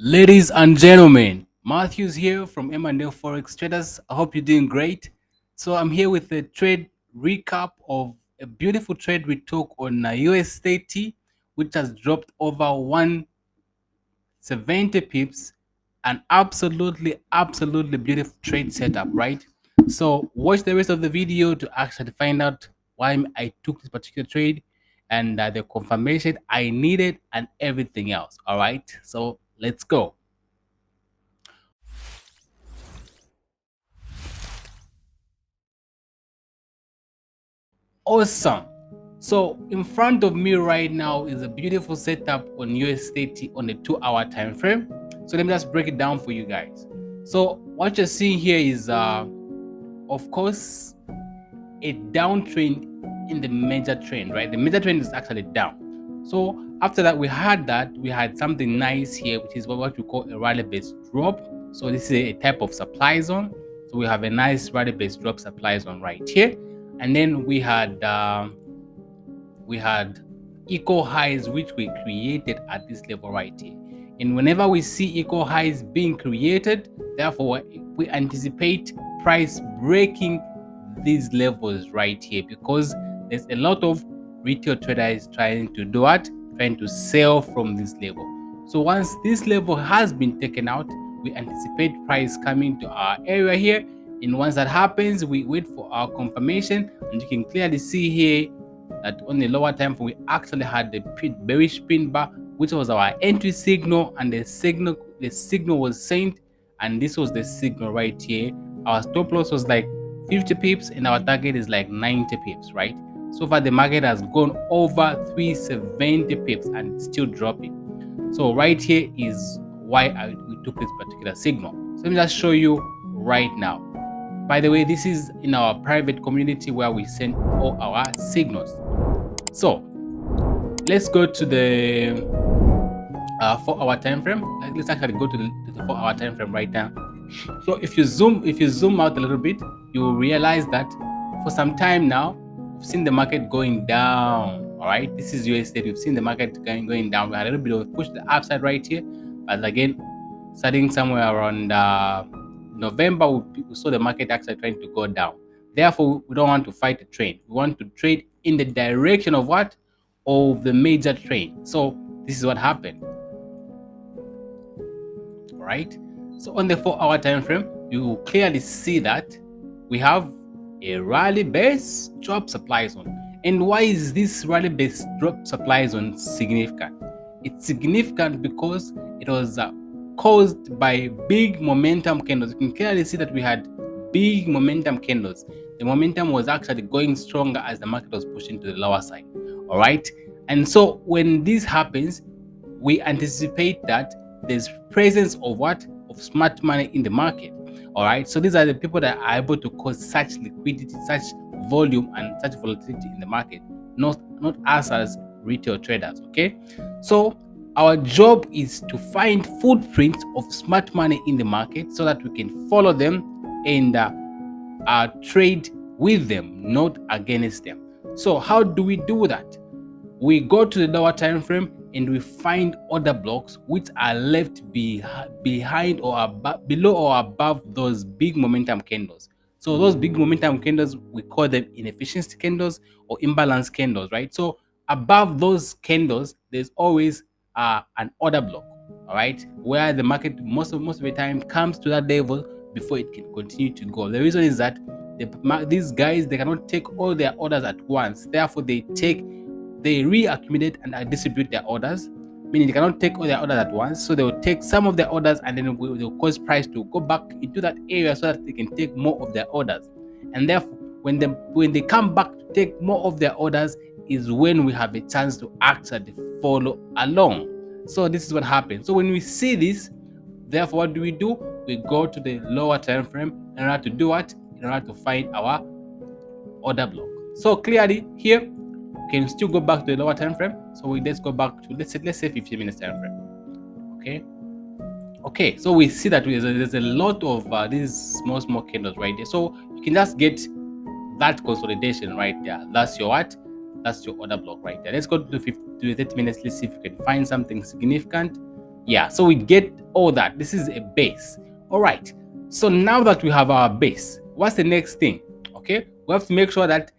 Ladies and gentlemen, Matthews here from M&L Forex Traders. I hope you're doing great. So I'm here with a trade recap of a beautiful trade we took on US30, which has dropped over 170 pips. An absolutely beautiful trade setup, right? So watch the rest of the video to actually find out why I took this particular trade and the confirmation I needed and everything else. All right, so let's go. Awesome. So in front of me right now is a beautiful setup on US30 on a 2-hour time frame. So let me just break it down for you guys. So what you're seeing here is of course a downtrend in the major trend, right? The major trend is actually down. So after that, we had something nice here, which is what we call a rally based drop. So this is a type of supply zone. So we have a nice rally based drop supply zone right here, and then we had equal highs which we created at this level right here. And whenever we see equal highs being created, therefore we anticipate price breaking these levels right here, because there's a lot of retail traders trying to do what, trying to sell from this level. So once this level has been taken out, we anticipate price coming to our area here, and once that happens, we wait for our confirmation. And you can clearly see here that on the lower time frame we actually had the bearish pin bar, which was our entry signal, and the signal was sent, and this was the signal right here. Our stop loss was like 50 pips and our target is like 90 pips, right? So far the market has gone over 370 pips and it's still dropping. So right here is why we took this particular signal. So let me just show you right now. By the way, this is in our private community where we send all our signals. So let's go to the 4-hour time frame. Let's actually go to the 4-hour time frame right now. So if you zoom out a little bit, you will realize that for some time now we've seen the market going down. All right, this is USD. We've seen the market going down. We had a little bit of a push to the upside right here, but again, starting somewhere around November, we saw the market actually trying to go down. Therefore, we don't want to fight the trend. We want to trade in the direction of what? Of the major trend. So this is what happened. All right. So on the 4-hour time frame, you will clearly see that we have a rally based drop supply zone. And why is this rally based drop supply zone significant? It's significant because it was caused by big momentum candles. You can clearly see that we had big momentum candles. The momentum was actually going stronger as the market was pushing to the lower side. All right. And so when this happens, we anticipate that there's presence of what? Of smart money in the market. All right. So these are the people that are able to cause such liquidity, such volume, and such volatility in the market, not us as retail traders. Okay. So our job is to find footprints of smart money in the market so that we can follow them and trade with them, not against them. So how do we do that? We go to the lower time frame and we find order blocks which are left behind or below or above those big momentum candles. So those big momentum candles, we call them inefficiency candles or imbalance candles, right? So above those candles, there's always an order block, all right, where the market most of the time comes to that level before it can continue to go. The reason is that these guys, they cannot take all their orders at once. Therefore, they reaccumulate and distribute their orders, meaning they cannot take all their orders at once. So they will take some of their orders and then they'll cause price to go back into that area so that they can take more of their orders. And therefore, when they come back to take more of their orders is when we have a chance to actually follow along. So this is what happens. So when we see this, therefore, what do? We go to the lower time frame in order to do what? In order to find our order block. So clearly here we can still go back to the lower time frame. So let's go back to let's say 15 minutes time frame. Okay, so we see that there's a lot of these small candles right there. So you can just get that consolidation right there. That's your what? That's your order block right there. Let's go to the 30 minutes. Let's see if we can find something significant. Yeah, so we get all that. This is a base. All right. So now that we have our base, what's the next thing? Okay, we have to make sure that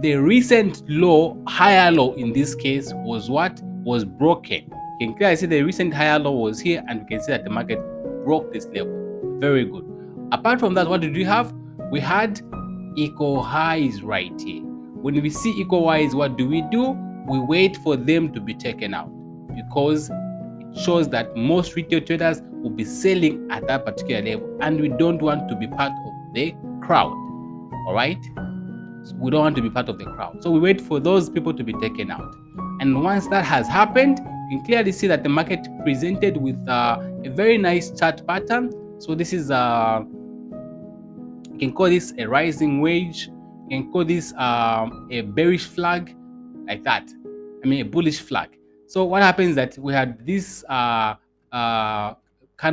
the recent low, higher low in this case, was what was broken. You can clearly see the recent higher low was here, and we can see that the market broke this level. Very good. Apart from that, what did we have? We had equal highs right here. When we see equal highs, what do? We wait for them to be taken out, because it shows that most retail traders will be selling at that particular level, and we don't want to be part of the crowd. All right, so we don't want to be part of the crowd, so we wait for those people to be taken out. And once that has happened, you can clearly see that the market presented with a very nice chart pattern. So this is you can call this a rising wedge, you can call this a bearish flag, like that. I mean, a bullish flag. So what happens is that we had this kind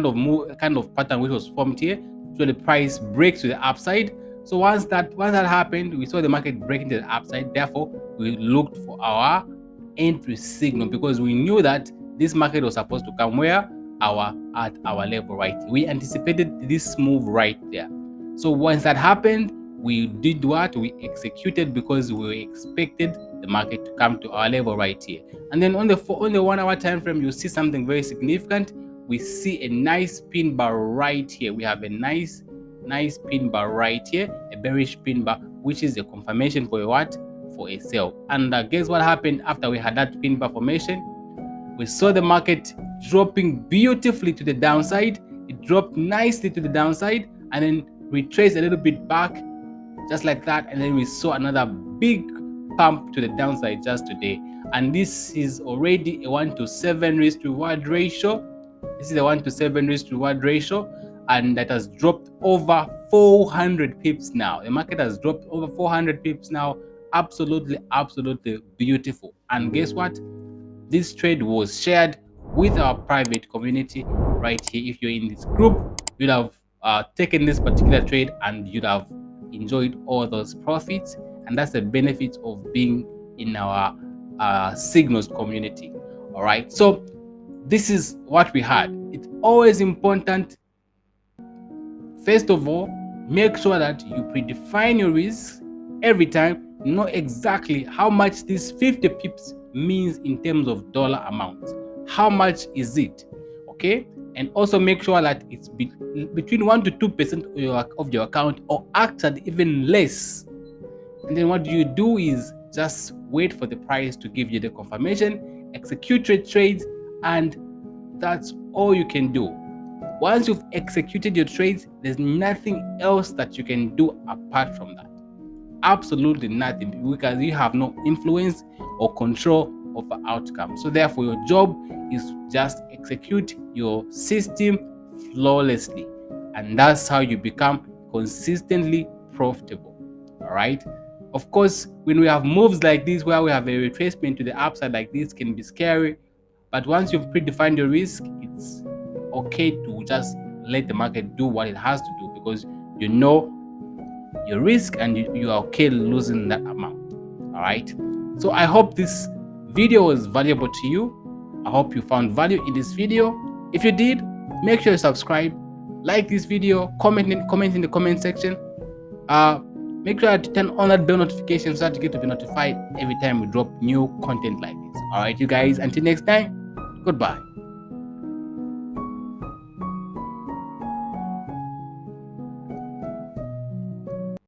of pattern which was formed here, so the price breaks to the upside. So once that happened, we saw the market breaking to the upside. Therefore, we looked for our entry signal, because we knew that this market was supposed to come where at our level right. We anticipated this move right there. So once that happened, we did what? We executed, because we expected the market to come to our level right here. And then on the 1 hour time frame, you see something very significant. We see a nice pin bar right here. We have a nice pin bar right here, a bearish pin bar, which is a confirmation for a what? For a sell. And guess what happened after we had that pin bar formation? We saw the market dropping beautifully to the downside. It dropped nicely to the downside, and then retraced a little bit back, just like that. And then we saw another big pump to the downside just today. And this is already a 1-to-7 risk reward ratio. This is a 1-to-7 risk reward ratio, and that has dropped over 400 pips now. The market has dropped over 400 pips now. Absolutely beautiful. And guess what? This trade was shared with our private community right here. If you're in this group, you'd have taken this particular trade and you'd have enjoyed all those profits. And that's the benefit of being in our signals community. All right, so this is what we had. It's always important, first of all, make sure that you predefine your risk every time. Know exactly how much this 50 pips means in terms of dollar amount. How much is it? Okay, and also make sure that it's between 1 to 2% of your account, or actually even less. And then what you do is just wait for the price to give you the confirmation, execute trades, and that's all you can do. Once you've executed your trades, there's nothing else that you can do apart from that. Absolutely nothing, because you have no influence or control of the outcome. So therefore, your job is just execute your system flawlessly, and that's how you become consistently profitable. All right. Of course, when we have moves like this, where we have a retracement to the upside like this, can be scary. But once you've predefined your risk, it's okay to just let the market do what it has to do, because you know your risk, and you are okay losing that amount. All right, so I hope this video was valuable to you. I hope you found value in this video. If you did, make sure you subscribe, like this video, comment in the comment section. Make sure to turn on that bell notification so that you get to be notified every time we drop new content like this. All right, you guys, until next time, goodbye.